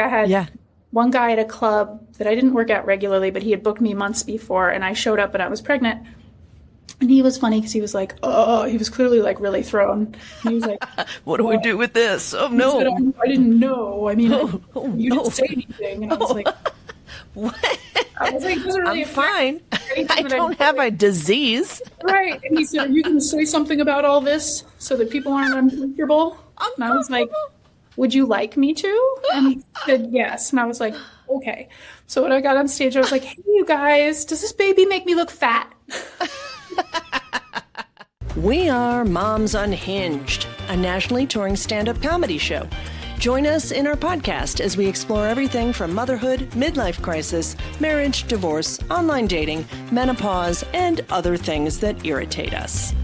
I had Yeah. one guy at a club that I didn't work at regularly, but he had booked me months before, and I showed up and I was pregnant. And he was funny because he was like, oh, he was clearly like really thrown. He was like, What do we do with this? Oh, he said, no. I didn't know. I mean, you no. didn't say anything. And I was like, What? I was like, it doesn't really I'm fine. anything I that don't have a disease. Right. And he said, are you going to say something about all this so that people aren't uncomfortable? And I was like, would you like me to? And he said, yes. And I was like, okay. So when I got on stage, I was like, hey, you guys, does this baby make me look fat? We are Moms Unhinged, a nationally touring stand-up comedy show. Join us in our podcast as we explore everything from motherhood, midlife crisis, marriage, divorce, online dating, menopause, and other things that irritate us.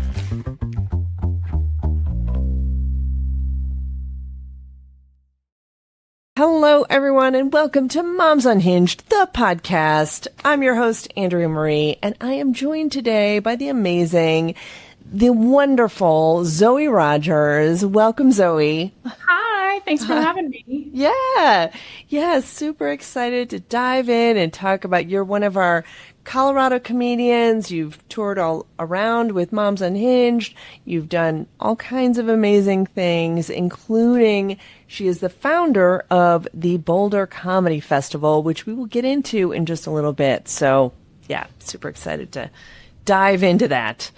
Hello, everyone, and welcome to Moms Unhinged, the podcast. I'm your host, Andrea Marie, and I am joined today by the amazing, the wonderful Zoe Rogers. Welcome, Zoe. Hi, thanks for having me. Yeah, super excited to dive in and talk about you're one of our Colorado comedians. You've toured all around with Moms Unhinged. You've done all kinds of amazing things, including she is the founder of the Boulder Comedy Festival, which we will get into in just a little bit. So, yeah, super excited to dive into that.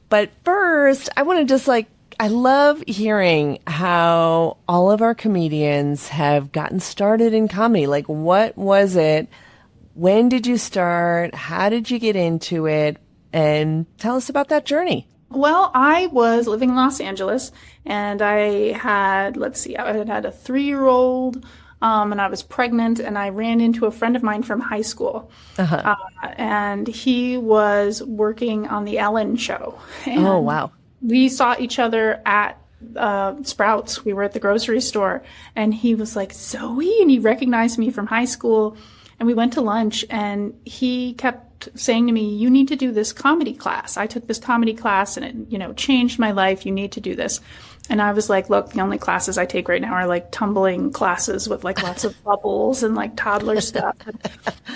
But first, I want to just I love hearing how all of our comedians have gotten started in comedy. Like, what was it? When did you start? How did you get into it? And tell us about that journey. Well, I was living in Los Angeles, and I had, I had a 3-year-old, and I was pregnant, and I ran into a friend of mine from high school. And he was working on the Ellen show. And oh, wow. We saw each other at Sprouts. We were at the grocery store, and he was like, Zoe, and he recognized me from high school. And we went to lunch, and he kept saying to me, you need to do this comedy class. I took this comedy class, and it, changed my life. You need to do this. And I was like, look, the only classes I take right now are like tumbling classes with like lots of bubbles and like toddler stuff. And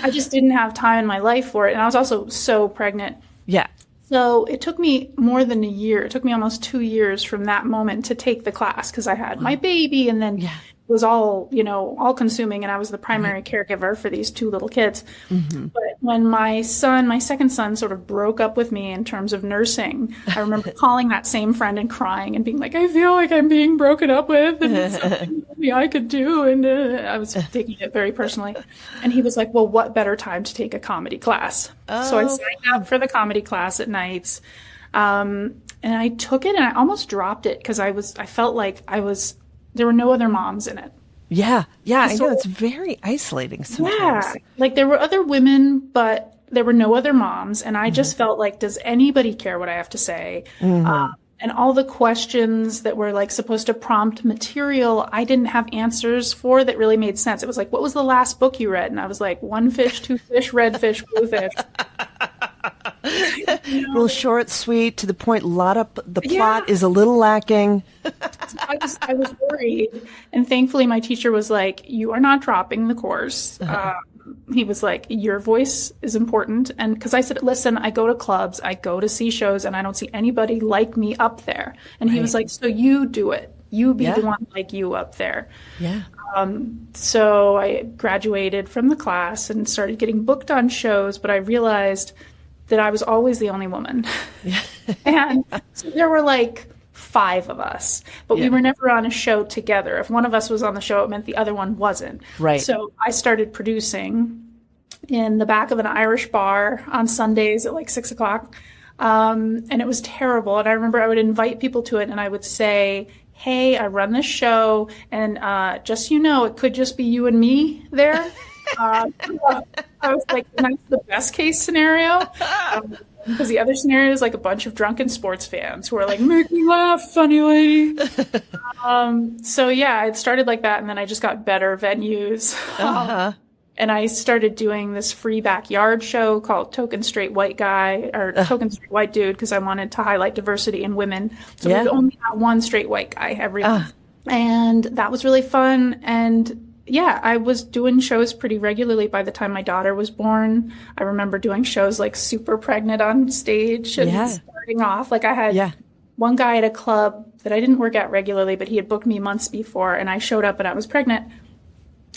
I just didn't have time in my life for it. And I was also so pregnant. Yeah. So it took me more than a year. It took me almost 2 years from that moment to take the class because I had my baby, and then it was all, all consuming, and I was the primary caregiver for these 2 little kids. Mm-hmm. But when my second son sort of broke up with me in terms of nursing, I remember calling that same friend and crying and being like, I feel like I'm being broken up with, and it's something maybe I could do. And I was taking it very personally. And he was like, well, what better time to take a comedy class? Oh. So I signed up for the comedy class at nights. And I took it, and I almost dropped it because I felt like there were no other moms in it. Yeah, I know. It's very isolating sometimes. Yeah, like there were other women, but there were no other moms. And I just felt like, does anybody care what I have to say? Mm-hmm. And all the questions that were like supposed to prompt material, I didn't have answers for that really made sense. It was like, what was the last book you read? And I was like, 1 fish, 2 fish, red fish, blue fish. Real short, sweet, to the point. The plot is a little lacking. I was worried, and thankfully my teacher was like, "You are not dropping the course." He was like, "Your voice is important," and because I said, "Listen, I go to clubs, I go to see shows, and I don't see anybody like me up there." And he was like, "So you do it. You be the one like you up there." Yeah. So I graduated from the class and started getting booked on shows, but I realized that I was always the only woman. And so there were like 5 of us, but we were never on a show together. If one of us was on the show, it meant the other one wasn't. Right. So I started producing in the back of an Irish bar on Sundays at like 6:00. And it was terrible. And I remember I would invite people to it, and I would say, hey, I run this show, and just so you know, it could just be you and me there. I was like, that's the best case scenario. Because the other scenario is like a bunch of drunken sports fans who are like, make me laugh, funny lady. So yeah, it started like that, and then I just got better venues. And I started doing this free backyard show called Token Straight White Guy, or Token Straight White Dude, because I wanted to highlight diversity in women. So we would only have one straight white guy every month. And that was really fun. And yeah, I was doing shows pretty regularly by the time my daughter was born. I remember doing shows like super pregnant on stage and starting off. Like I had one guy at a club that I didn't work at regularly, but he had booked me months before, and I showed up and I was pregnant.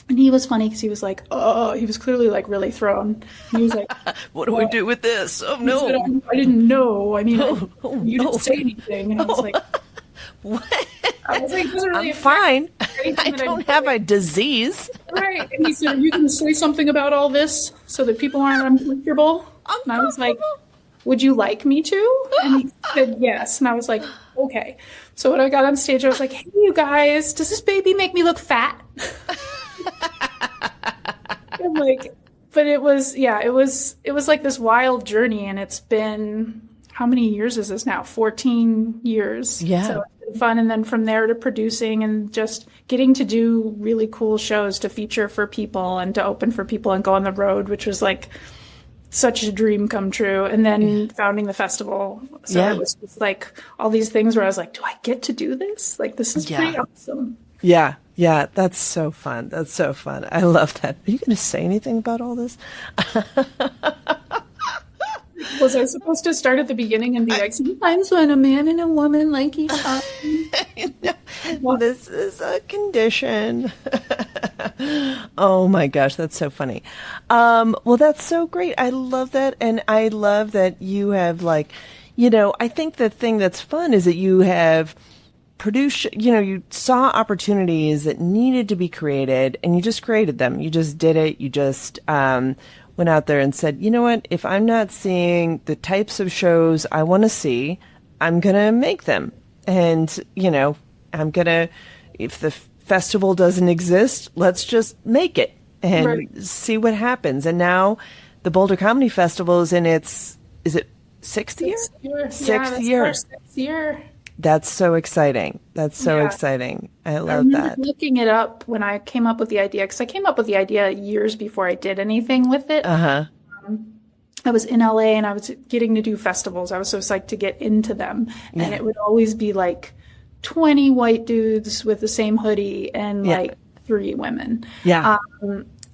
And he was funny because he was like, oh, he was clearly like really thrown. He was like, what do we do with this? Oh, no. Said, I didn't know. I mean, you didn't say anything. And I was like, what? I was like, really I'm fine. I don't have a disease. Right. And he said, you can say something about all this so that people aren't uncomfortable. And I was like, would you like me to? And he said, yes. And I was like, okay. So when I got on stage, I was like, hey, you guys, does this baby make me look fat? And like, but it was like this wild journey, and it's been, how many years is this now? 14 years. Yeah. So it's been fun. And then from there to producing and just getting to do really cool shows to feature for people and to open for people and go on the road, which was like such a dream come true. And then founding the festival. So it was just like all these things where I was like, do I get to do this? Like, this is pretty awesome. Yeah. Yeah. That's so fun. That's so fun. I love that. Are you going to say anything about all this? Was I supposed to start at the beginning and be like, sometimes when a man and a woman like each other? Well, this is a condition. Oh my gosh, that's so funny. Well, that's so great. I love that. And I love that you have like, I think the thing that's fun is that you have produced, you saw opportunities that needed to be created and you just created them. You just did it. You just, went out there and said, you know what, if I'm not seeing the types of shows I want to see, I'm going to make them. And, I'm going to, if the festival doesn't exist, let's just make it and see what happens. And now the Boulder Comedy Festival is in its, is it sixth year? Sixth year. That's so exciting. That's so exciting. I love that. Looking it up when I came up with the idea, because I came up with the idea years before I did anything with it. I was in LA and I was getting to do festivals. I was so psyched to get into them. Yeah. And it would always be like 20 white dudes with the same hoodie and like 3 women. Yeah.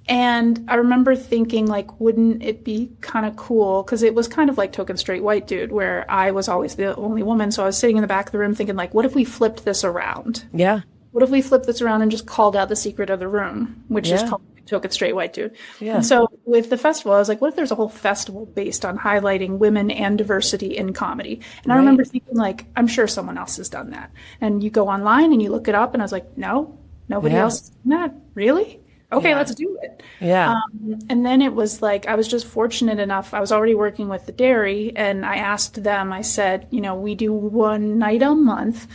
And I remember thinking, like, wouldn't it be kind of cool? Because it was kind of like Token Straight White Dude, where I was always the only woman. So I was sitting in the back of the room thinking, like, what if we flipped this around? Yeah. What if we flipped this around and just called out the secret of the room, which is called Token Straight White Dude? Yeah. And so with the festival, I was like, what if there's a whole festival based on highlighting women and diversity in comedy? And I remember thinking, like, I'm sure someone else has done that. And you go online and you look it up, and I was like, no, nobody else has done that. Really? Okay, let's do it. Yeah. And then it was like, I was just fortunate enough. I was already working with the dairy, and I asked them, I said, we do one night a month.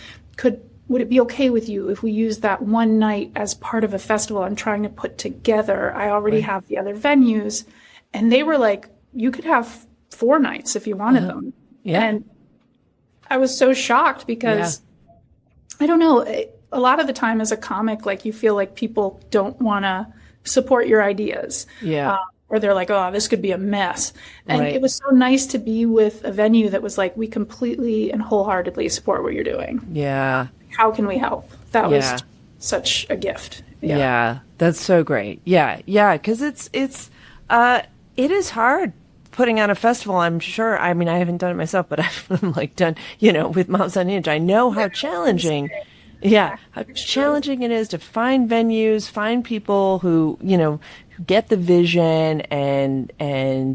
Would it be okay with you if we use that one night as part of a festival I'm trying to put together? I already have the other venues. And they were like, you could have 4 nights if you wanted them. Yeah. And I was so shocked because I don't know, a lot of the time as a comic, like, you feel like people don't want to support your ideas. Yeah. Or they're like, oh, this could be a mess. And it was so nice to be with a venue that was like, we completely and wholeheartedly support what you're doing. Yeah. How can we help? That was such a gift. Yeah. That's so great. Yeah. Yeah. Cause it is hard putting on a festival. I'm sure. I mean, I haven't done it myself, but I've like done, with Moms Unhinged. I know how challenging. Yeah, how challenging it is to find venues, find people who get the vision, and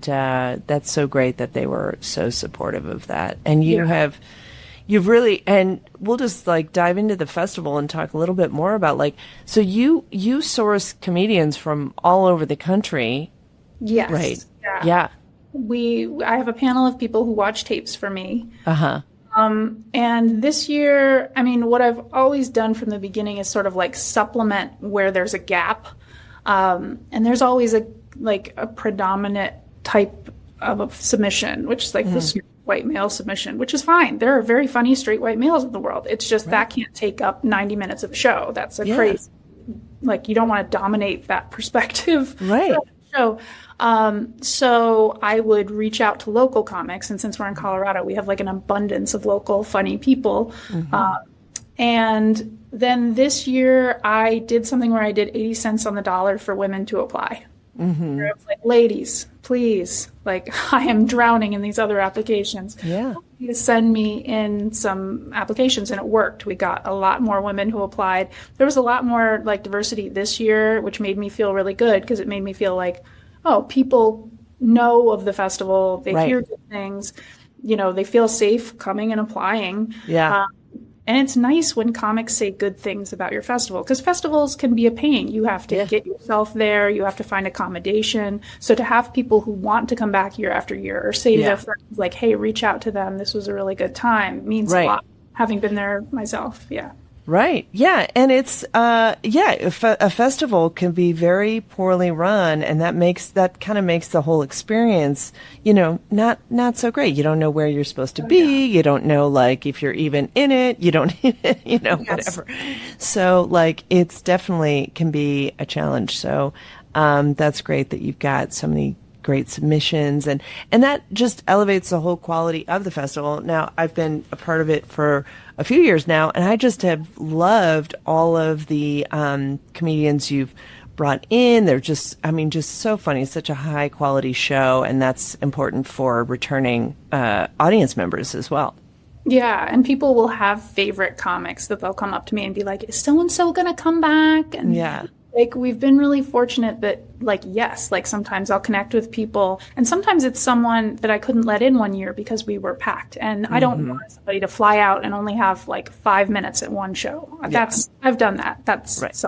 that's so great that they were so supportive of that. And you've really, and we'll just like dive into the festival and talk a little bit more about so you source comedians from all over the country. Yes. Right. Yeah. I have a panel of people who watch tapes for me. And this year, I mean, what I've always done from the beginning is sort of like supplement where there's a gap. And there's always a predominant type of a submission, which is like this white male submission, which is fine. There are very funny straight white males in the world. It's just that can't take up 90 minutes of a show. That's a crazy, you don't want to dominate that perspective. Right. Show. So I would reach out to local comics, and since we're in Colorado, we have like an abundance of local funny people. And then this year I did something where I did 80 cents on the dollar for women to apply. Where I was like, ladies, please, like, I am drowning in these other applications. Yeah. Please send me in some applications, and it worked. We got a lot more women who applied. There was a lot more like diversity this year, which made me feel really good because it made me feel like, oh, people know of the festival. They hear good things. You know, they feel safe coming and applying. Yeah. And it's nice when comics say good things about your festival, because festivals can be a pain. You have to get yourself there. You have to find accommodation. So to have people who want to come back year after year or say to their friends, like, hey, reach out to them. This was a really good time, means a lot, having been there myself. Yeah. Right. Yeah. And it's, a festival can be very poorly run, and that kind of makes the whole experience, you know, not so great. You don't know where you're supposed to be. You don't know, like, if you're even in it. You don't, you know, whatever. So, like, it's definitely can be a challenge. So, that's great that you've got so many great submissions, and that just elevates the whole quality of the festival. Now, I've been a part of it for a few years now, and I just have loved all of the comedians you've brought in. They're just so funny. It's such a high quality show, and that's important for returning audience members as well. Yeah, and people will have favorite comics that they'll come up to me and be like, is so-and-so going to come back? And like, we've been really fortunate that, like, yes, like, sometimes I'll connect with people, and sometimes it's someone that I couldn't let in one year because we were packed, and I don't want somebody to fly out and only have like 5 minutes at one show. I've done that. Sucks.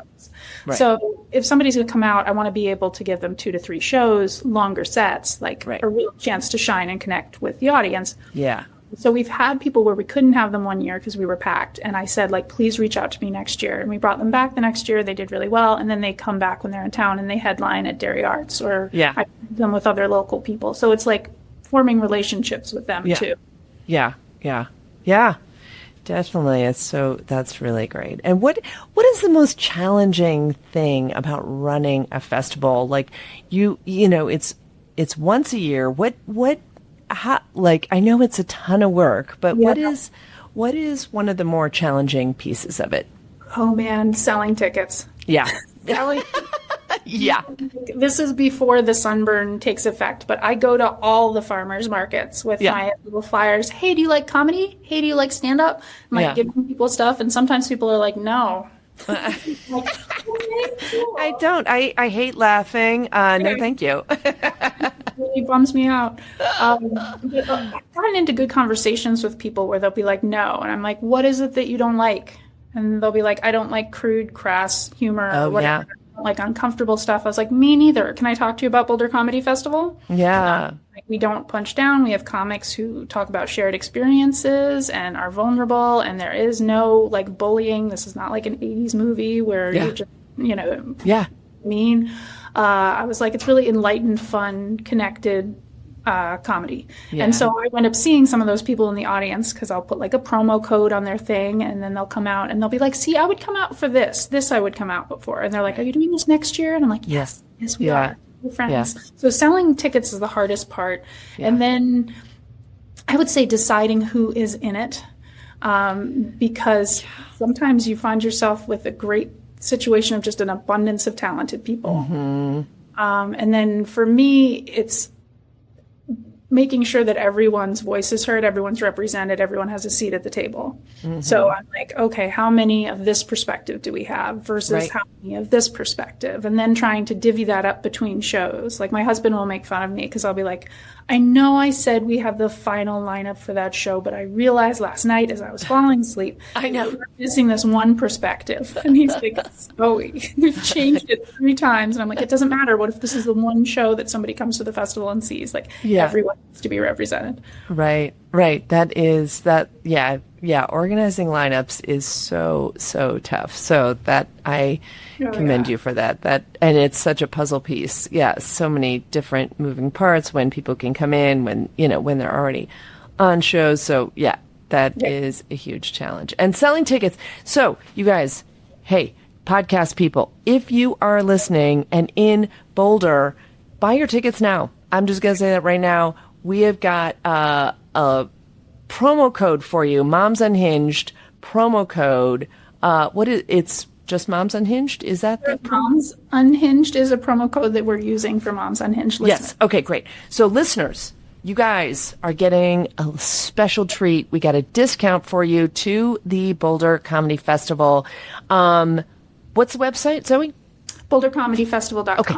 Right. So if somebody's going to come out, I want to be able to give them 2 to 3 shows, longer sets, like a real chance to shine and connect with the audience. Yeah. So we've had people where we couldn't have them one year because we were packed. And I said, like, please reach out to me next year. And we brought them back the next year. They did really well. And then they come back when they're in town and they headline at Dairy Arts, or I put them with other local people. So it's like forming relationships with them too. Yeah. Definitely. That's really great. And what is the most challenging thing about running a festival? Like, you know, it's once a year. I know it's a ton of work, but what is one of the more challenging pieces of it? Oh man, selling tickets. Yeah. Yeah. This is before the sunburn takes effect, but I go to all the farmers markets with my little flyers. Hey, do you like comedy? Hey, do you like stand-up? I'm like giving people stuff, and sometimes people are like, no. I don't. I hate laughing. No, thank you. It really bums me out. I've gotten into good conversations with people where they'll be like, no. And I'm like, what is it that you don't like? And they'll be like, I don't like crude, crass humor or whatever. I don't like uncomfortable stuff. I was like, me neither. Can I talk to you about Boulder Comedy Festival? Yeah. We don't punch down. We have comics who talk about shared experiences and are vulnerable, and there is no like bullying. This is not like an 80s movie where you just, mean. I was like, it's really enlightened, fun, connected comedy. Yeah. And so I went up seeing some of those people in the audience because I'll put like a promo code on their thing, and then they'll come out and they'll be like, see, I would come out for this. This I would come out for. And they're like, are you doing this next year? And I'm like, yes, we are. We're friends. Yeah. So selling tickets is the hardest part. Yeah. And then I would say deciding who is in it, because sometimes you find yourself with a great situation of just an abundance of talented people. Mm-hmm. And then for me, it's making sure that everyone's voice is heard, everyone's represented, everyone has a seat at the table. Mm-hmm. So I'm like, okay, how many of this perspective do we have versus how many of this perspective? And then trying to divvy that up between shows. Like my husband will make fun of me because I'll be like, I know I said we have the final lineup for that show, but I realized last night as I was falling asleep, I know we're missing this one perspective. And he's like, Zoe, we've changed it 3 times. And I'm like, it doesn't matter. What if this is the one show that somebody comes to the festival and sees? Like everyone needs to be represented. Right. That is that. Yeah. Organizing lineups is so tough. So that I commend you for that. And it's such a puzzle piece. Yeah. So many different moving parts when people can come in, when they're already on shows. So that is a huge challenge. And selling tickets. So you guys, hey, podcast people, if you are listening and in Boulder, buy your tickets now. I'm just going to say that right now. We have got a promo code for you, Moms Unhinged promo code. It's just Moms Unhinged? Is that the Moms Unhinged is a promo code that we're using for Moms Unhinged listeners. Yes. Okay, great. So listeners, you guys are getting a special treat. We got a discount for you to the Boulder Comedy Festival. What's the website, Zoe? BoulderComedyFestival.com. Okay.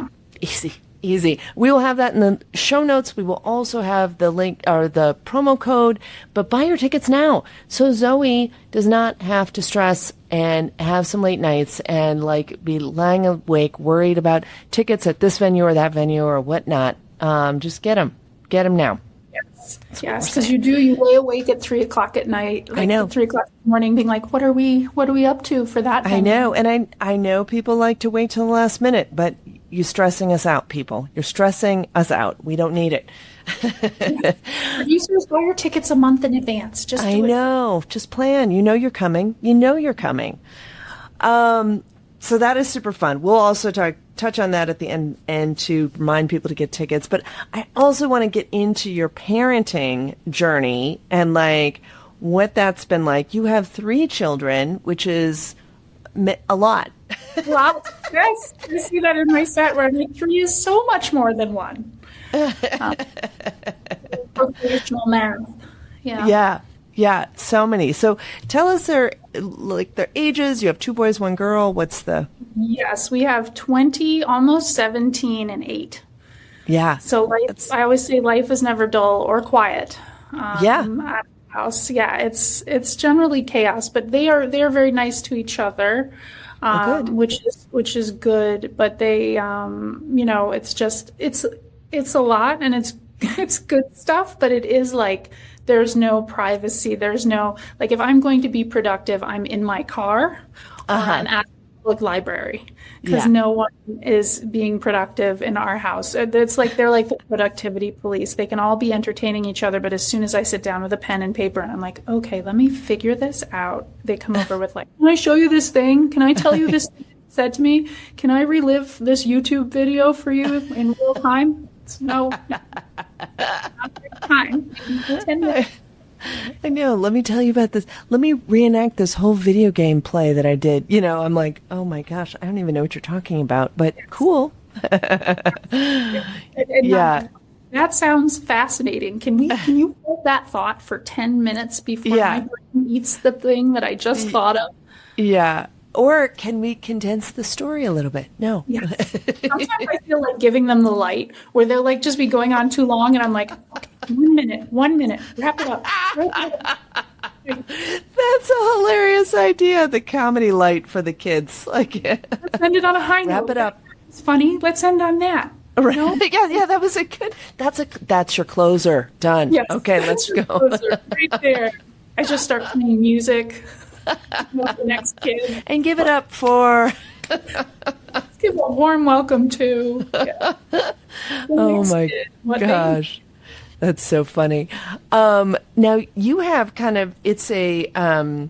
Easy. We will have that in the show notes. We will also have the link or the promo code, but buy your tickets now. So Zoe does not have to stress and have some late nights and like be lying awake, worried about tickets at this venue or that venue or whatnot. Just get them now. Yes, because you lay awake at 3 o'clock at night. Like I know. At 3 o'clock in the morning, being like, what are we up to for that venue? I know, and I know people like to wait till the last minute, but you're stressing us out, people. You're stressing us out. We don't need it. Producers, buy your tickets a month in advance. I know. Just plan. You know you're coming. So that is super fun. We'll also touch on that at the end to remind people to get tickets. But I also want to get into your parenting journey and like what that's been like. You have 3 children, which is a lot. Wow. Yes. You see that in my set where I'm like, 3 is so much more than 1. Proportional math. Yeah. Yeah, so many. So tell us their ages. You have 2 boys, 1 girl. What's the... Yes, we have 20, almost 17, and 8. Yeah. So I always say life is never dull or quiet. At the house. Yeah, it's generally chaos, but they are very nice to each other, which is good. But they, it's a lot, and it's good stuff, but it is like there's no privacy. There's no, like, if I'm going to be productive, I'm in my car or I'm at the public library because no one is being productive in our house. It's like they're like the productivity police. They can all be entertaining each other, but as soon as I sit down with a pen and paper and I'm like, okay, let me figure this out, they come over with like, can I show you this thing? Can I tell you this thing you said to me? Can I relive this YouTube video for you in real time? No. Not time. 10 minutes. I know. Let me tell you about this. Let me reenact this whole video game play that I did. I'm like, oh my gosh, I don't even know what you're talking about, but cool. Yeah. That sounds fascinating. Can you hold that thought for 10 minutes before my brain eats the thing that I just thought of? Yeah. Or can we condense the story a little bit? No. Yeah. Sometimes I feel like giving them the light where they'll like just be going on too long and I'm like, okay, 1 minute, wrap it up. That's a hilarious idea, the comedy light for the kids. Like, let's end it on a high note. Wrap it up. It's funny. Let's end on that. Right. No? Yeah, that was a good, that's your closer. Done. Yes, okay, let's go. Closer, right there. I just start playing music. The next kid. And give it up for... Let's give a warm welcome to... Yeah. Oh my gosh. That's so funny. Now you have kind of, it's a,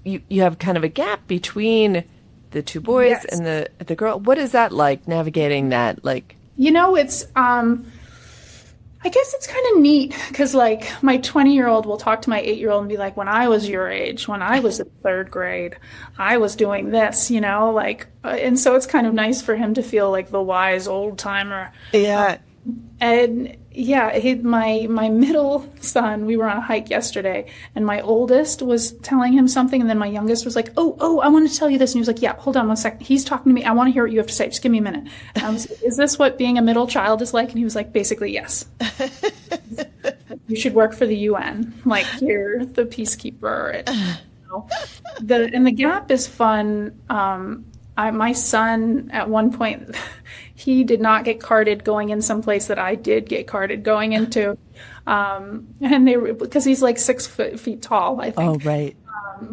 you have kind of a gap between the 2 boys and the girl. What is that like, navigating that? Like, it's, I guess it's kind of neat because, like, my 20-year-old will talk to my 8-year-old and be like, when I was your age, when I was in 3rd grade, I was doing this, and so it's kind of nice for him to feel like the wise old timer. Yeah. And yeah, my middle son, we were on a hike yesterday, and my oldest was telling him something, and then my youngest was like, oh, I want to tell you this. And he was like, yeah, hold on 1 second. He's talking to me. I want to hear what you have to say. Just give me a minute. And I was like, is this what being a middle child is like? And he was like, basically, yes. You should work for the UN. Like, you're the peacekeeper. And the gap is fun. My son, at one point, he did not get carded going in some place that I did get carded going into. And because he's like 6 feet tall, I think. Oh, right.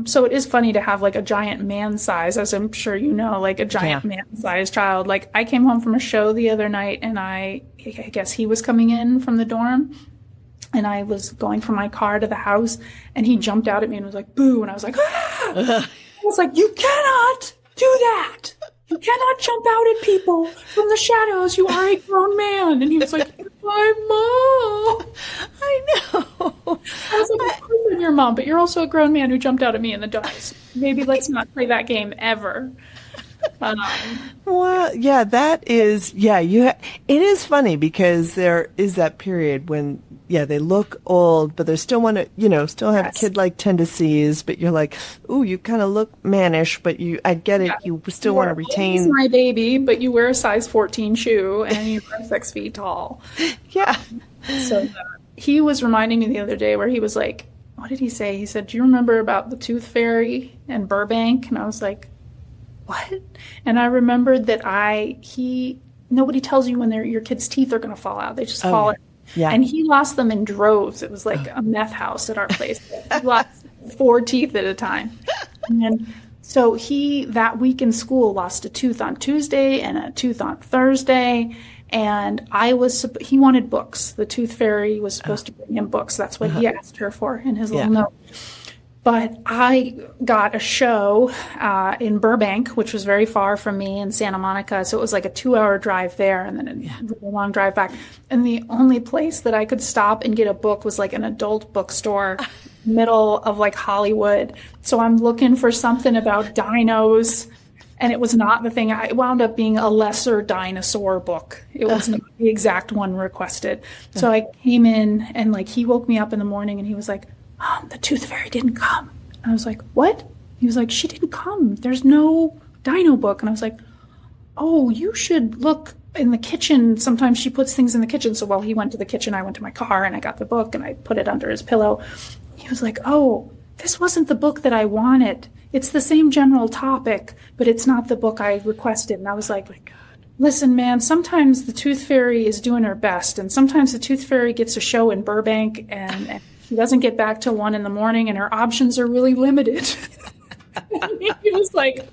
So it is funny to have like a giant man size, as I'm sure you know, like a giant man size child. Like, I came home from a show the other night, and I guess he was coming in from the dorm, and I was going from my car to the house, and he jumped out at me and was like, boo. And I was like, ah! I was like, you cannot do that. You cannot jump out at people from the shadows. You are a grown man. And he was like, my mom. I know. I was like, of course I'm your your mom, but you're also a grown man who jumped out at me in the dark. So maybe let's not play that game ever. Well, yeah, that is, yeah, it is funny because there is that period when, yeah, they look old, but they still want to, still have kid-like tendencies, but you're like, ooh, you kind of look mannish, but I get it, you still want to retain. He's my baby, but you wear a size 14 shoe and you are 6 feet tall. Yeah. So he was reminding me the other day where he was like, what did he say? He said, do you remember about the tooth fairy in Burbank? And I was like, what? And I remembered that nobody tells you when your kids' teeth are going to fall out. They just fall out. Yeah. And he lost them in droves. It was like a meth house at our place. He lost 4 teeth at a time. And so he, that week in school, lost a tooth on Tuesday and a tooth on Thursday. And he wanted books. The tooth fairy was supposed to bring him books. That's what he asked her for in his little note. But I got a show in Burbank, which was very far from me, in Santa Monica. So it was like a 2-hour drive there and then a really long drive back. And the only place that I could stop and get a book was like an adult bookstore, middle of like Hollywood. So I'm looking for something about dinos. And it was not the thing. It wound up being a lesser dinosaur book. It was not the exact one requested. So I came in and like he woke me up in the morning and he was like, the tooth fairy didn't come. And I was like, what? He was like, she didn't come. There's no dino book. And I was like, oh, you should look in the kitchen. Sometimes she puts things in the kitchen. So while he went to the kitchen, I went to my car and I got the book and I put it under his pillow. He was like, oh, this wasn't the book that I wanted. It's the same general topic, but it's not the book I requested. And I was like, oh my God. Listen, man, sometimes the tooth fairy is doing her best. And sometimes the tooth fairy gets a show in Burbank and she doesn't get back till 1 a.m. and her options are really limited. He was like,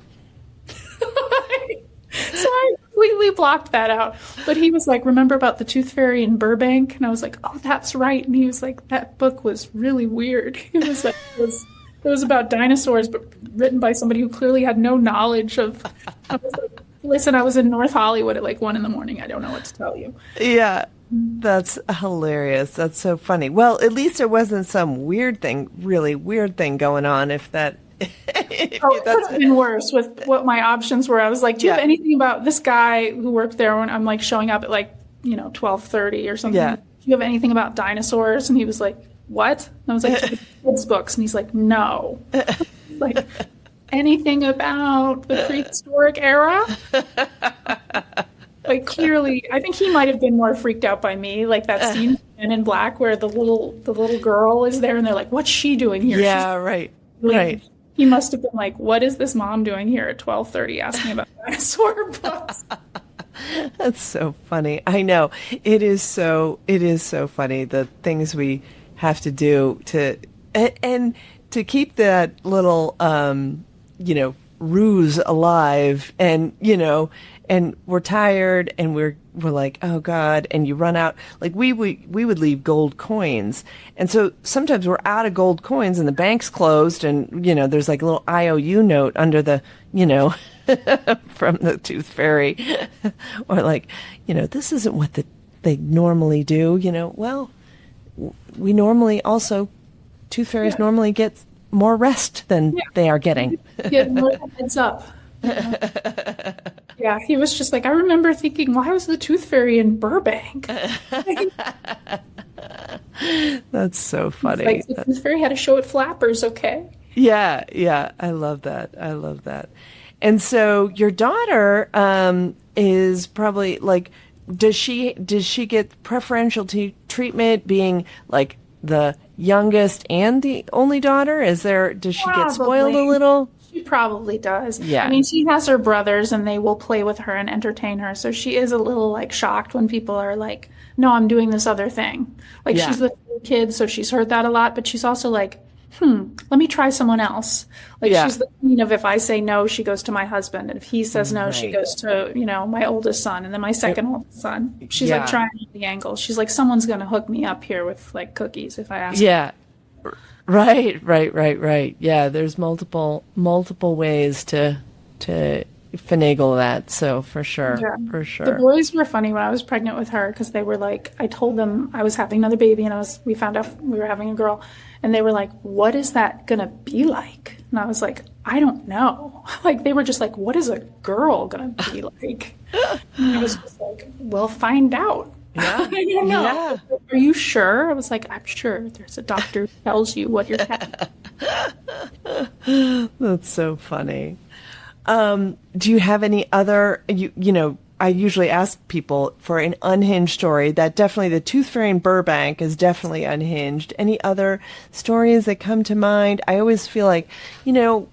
so I completely blocked that out. But he was like, remember about the tooth fairy in Burbank? And I was like, oh, that's right. And he was like, that book was really weird. It was like, it was about dinosaurs, but written by somebody who clearly had no knowledge of. I was like, listen, I was in North Hollywood at like 1 a.m. I don't know what to tell you. Yeah. That's hilarious. That's so funny. Well, at least there wasn't some really weird thing going on. It could have been worse with what my options were. I was like, do you have anything about this guy who worked there when I'm like showing up at like, 12:30 or something? Yeah. Do you have anything about dinosaurs? And he was like, what? And I was like, kids books. And he's like, no. Like, anything about the prehistoric era? Like clearly, I think he might have been more freaked out by me, like that scene in Black where the little girl is there and they're like, "What's she doing here?" Yeah, right. He must have been like, "What is this mom doing here at 12:30 asking about dinosaur books?" That's so funny. I know it is so funny the things we have to do and to keep that little ruse alive and we're tired and we're like, oh God, and you run out. Like we would leave gold coins. And so sometimes we're out of gold coins and the bank's closed and, there's like a little IOU note under the, from the tooth fairy or like, this isn't what they normally do, well, we normally also, tooth fairies normally get more rest than they are getting. Get more heads up. Yeah, he was just like, I remember thinking, why was the tooth fairy in Burbank? That's so funny. Like, the tooth fairy had a show at Flappers, okay? Yeah, I love that. And so your daughter is probably like, does she get preferential treatment being like the youngest and the only daughter? Does she get spoiled a little? She probably does. Yeah. I mean, she has her brothers and they will play with her and entertain her. So she is a little like shocked when people are like, no, I'm doing this other thing. Like she's the kid, so she's heard that a lot, but she's also like, let me try someone else. Like she's the queen of, if I say no, she goes to my husband. And if he says no, she goes to, my oldest son and then my second oldest son. She's like trying the angles. She's like, someone's going to hook me up here with like cookies if I ask. Yeah. Right. Yeah, there's multiple ways to finagle that. So for sure, Yeah. for sure. The boys were funny when I was pregnant with her because they were like, I told them I was having another baby and we found out we were having a girl, and they were like, what is that gonna be like? And I was like, I don't know. Like, they were just like, what is a girl gonna be like? And I was just like, we'll find out. Yeah. I don't know. Yeah. Are you sure? I was like, I'm sure. There's a doctor who tells you what you're having. That's so funny. Do you have any other, you know, I usually ask people for an unhinged story. That definitely, the Tooth Fairy in Burbank is definitely unhinged. Any other stories that come to mind? I always feel like, you know,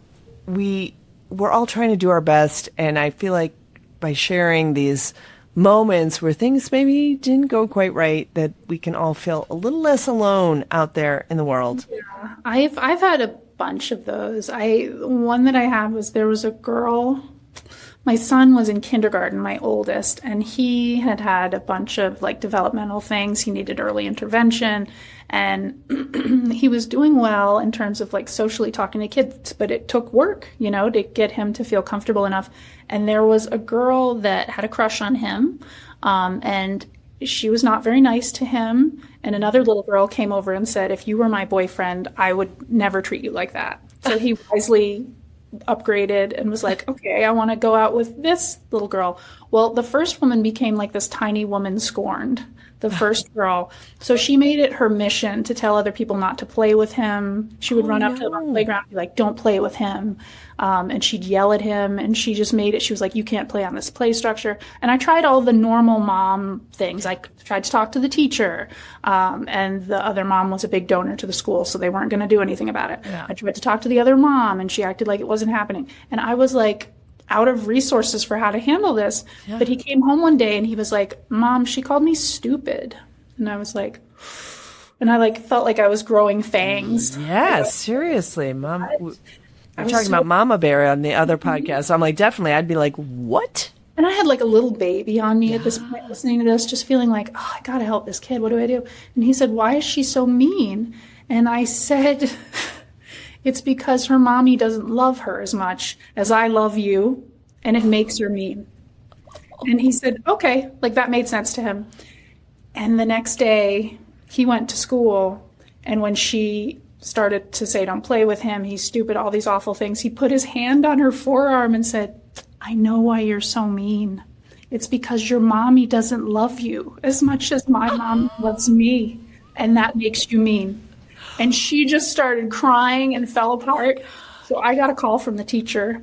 we're all trying to do our best, and I feel like by sharing these moments where things maybe didn't go quite right, that we can all feel a little less alone out there in the world. Yeah, I've had a bunch of those. One that I had was, there was a girl. My son was in kindergarten, my oldest, and he had a bunch of like developmental things. He needed early intervention, and he was doing well in terms of like socially talking to kids, but it took work, you know, to get him to feel comfortable enough. And there was a girl that had a crush on him, and she was not very nice to him. And another little girl came over and said, if you were my boyfriend, I would never treat you like that. So he wisely upgraded and was like, okay, I want to go out with this little girl. Well, the first woman became like this tiny woman scorned, the first girl. So she made it her mission to tell other people not to play with him. She would run up to the playground and be like, don't play with him. And she'd yell at him, and she just made it. She was like, you can't play on this play structure. And I tried all the normal mom things. I tried to talk to the teacher, and the other mom was a big donor to the school, so they weren't going to do anything about it. Yeah. I tried to talk to the other mom, and she acted like it wasn't happening. And I was like out of resources for how to handle this. Yeah. But he came home one day and he was like, Mom, she called me stupid. And I was like, and I like felt like I was growing fangs. Yeah, seriously, Mom. I'm talking about Mama Bear on the other podcast. So I'm like, definitely, I'd be like, what? And I had like a little baby on me at this point, listening to this, just feeling like, oh, I got to help this kid. What do I do? And he said, why is she so mean? And I said, it's because her mommy doesn't love her as much as I love you, and it makes her mean. And he said, okay, like that made sense to him. And the next day he went to school, and when she started to say, don't play with him, he's stupid, all these awful things, he put his hand on her forearm and said, I know why you're so mean. It's because your mommy doesn't love you as much as my mom loves me, and that makes you mean. And she just started crying and fell apart. So I got a call from the teacher.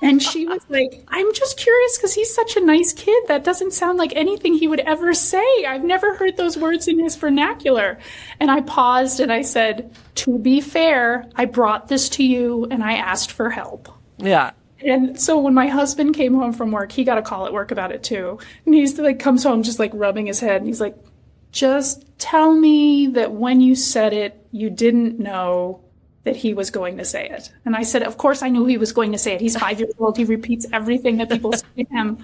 And she was like, I'm just curious because he's such a nice kid. That doesn't sound like anything he would ever say. I've never heard those words in his vernacular. And I paused and I said, to be fair, I brought this to you and I asked for help. Yeah. And so when my husband came home from work, he got a call at work about it too. And he's like, comes home just like rubbing his head. And he's like, just tell me that when you said it, you didn't know that he was going to say it. And I said, of course I knew he was going to say it. He's 5 years old. He repeats everything that people say to him.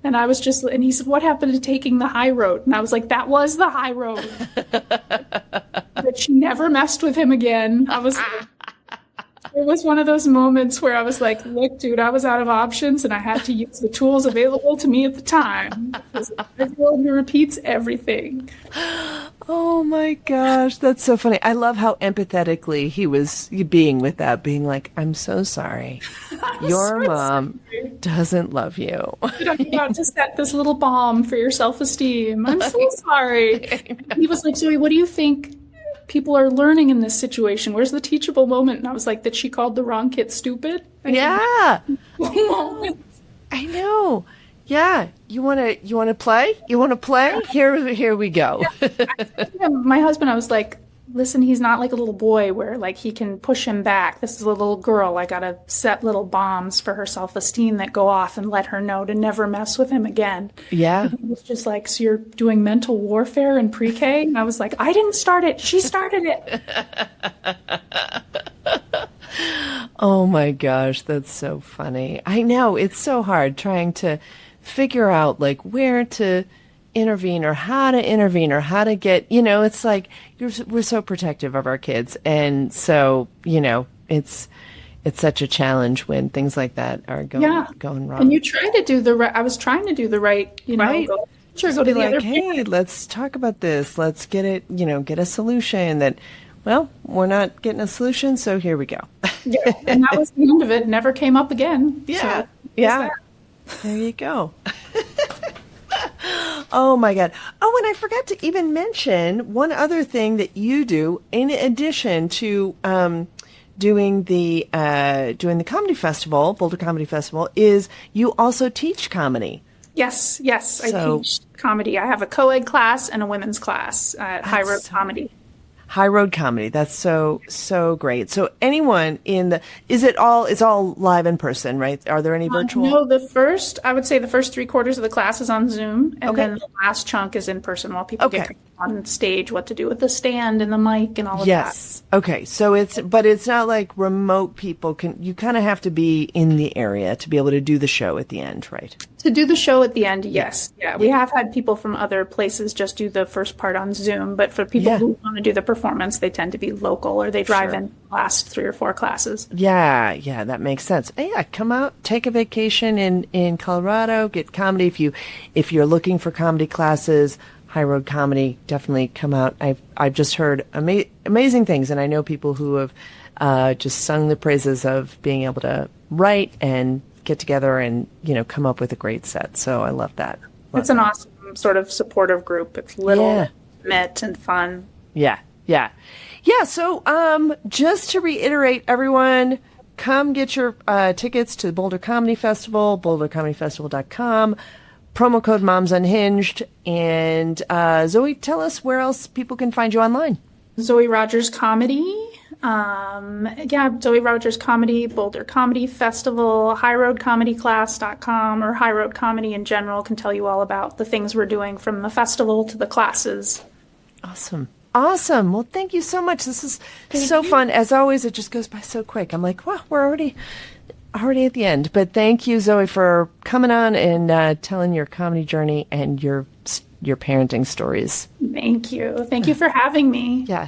And I was just, and he said, what happened to taking the high road? And I was like, that was the high road. But she never messed with him again. I was like, it was one of those moments where I was like, look, dude, I was out of options and I had to use the tools available to me at the time. Because he repeats everything. Oh my gosh, that's so funny. I love how empathetically he was being with that, being like, I'm so sorry. Your mom doesn't love you. I'm about to set this little bomb for your self-esteem. I'm so sorry. He was like, Zoe, what do you think people are learning in this situation? Where's the teachable moment? And I was like, that she called the wrong kid stupid? Yeah. I know. Yeah. You want to play? You want to play? Here we go. Yeah, my husband, I was like, listen, he's not like a little boy where like he can push him back. This is a little girl. I got to set little bombs for her self-esteem that go off and let her know to never mess with him again. Yeah. And he was just like, so you're doing mental warfare in pre-K? And I was like, I didn't start it. She started it. Oh my gosh, that's so funny. I know, it's so hard trying to figure out like where to intervene or how to get, it's like we're so protective of our kids. And so, it's it's such a challenge when things like that are going wrong. And you try to do the right. I was trying to do the right, right. Go to the other hey, parent. let's talk about this. Let's get it, get a solution that, well, we're not getting a solution, so here we go. Yeah, and that was the end of it. Never came up again. Yeah. So, yeah. There you go. Oh my God. Oh, and I forgot to even mention one other thing that you do in addition to doing the comedy festival, Boulder Comedy Festival, is you also teach comedy. Yes. I teach comedy. I have a co-ed class and a women's class at High Road Comedy. High Road Comedy. That's so great. So anyone it's all live in person, right? Are there any virtual? No, I would say the first 3/4 of the class is on Zoom, and then the last chunk is in person while people get on stage, what to do with the stand and the mic and all of that. Yes. Okay. So it's not like remote people you kind of have to be in the area to be able to do the show at the end, right? To do the show at the end, yes. Yeah. We have had people from other places just do the first part on Zoom, but for people who want to do the performance, they tend to be local or they drive in the last 3 or 4 classes. Yeah, that makes sense. Yeah, come out, take a vacation in Colorado, get comedy. If you're looking for comedy classes, High Road Comedy, definitely come out. I've just heard amazing things, and I know people who have just sung the praises of being able to write and get together and come up with a great set. So I love that. It's an awesome sort of supportive group. It's little, intimate, and fun. Yeah. So just to reiterate, everyone, come get your tickets to the Boulder Comedy Festival, bouldercomedyfestival.com. Promo code Moms Unhinged. And Zoe, tell us where else people can find you online. Zoe Rogers Comedy. Zoe Rogers Comedy, Boulder Comedy Festival, highroadcomedyclass.com, or High Road Comedy in general can tell you all about the things we're doing from the festival to the classes. Awesome. Well, thank you so much. This is so fun. As always, it just goes by so quick. I'm like, wow, we're already at the end. But thank you, Zoe, for coming on and telling your comedy journey and your parenting stories. Thank you. Thank you for having me. Yeah.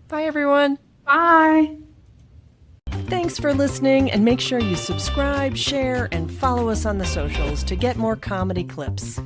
Bye, everyone. Bye. Thanks for listening, and make sure you subscribe, share, and follow us on the socials to get more comedy clips.